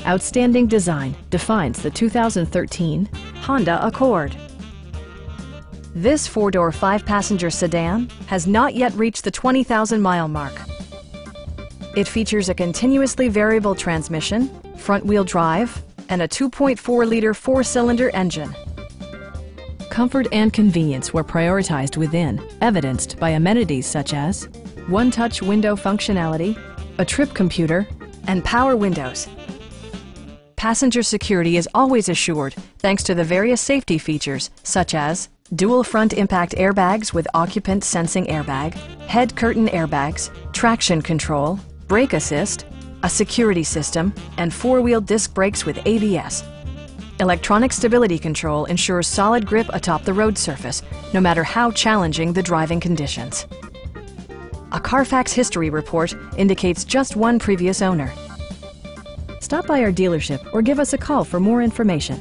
Outstanding design defines the 2013 Honda Accord. This four-door, five-passenger sedan has not yet reached the 20,000-mile mark. It features a continuously variable transmission, front-wheel drive, and a 2.4-liter four-cylinder engine. Comfort and convenience were prioritized within, evidenced by amenities such as one-touch window functionality, a trip computer, and power windows. Passenger security is always assured thanks to the various safety features such as dual front impact airbags with occupant sensing airbag, head curtain airbags, traction control, brake assist, a security system, and four-wheel disc brakes with ABS. Electronic stability control ensures solid grip atop the road surface, no matter how challenging the driving conditions. A Carfax history report indicates just one previous owner. Stop by our dealership or give us a call for more information.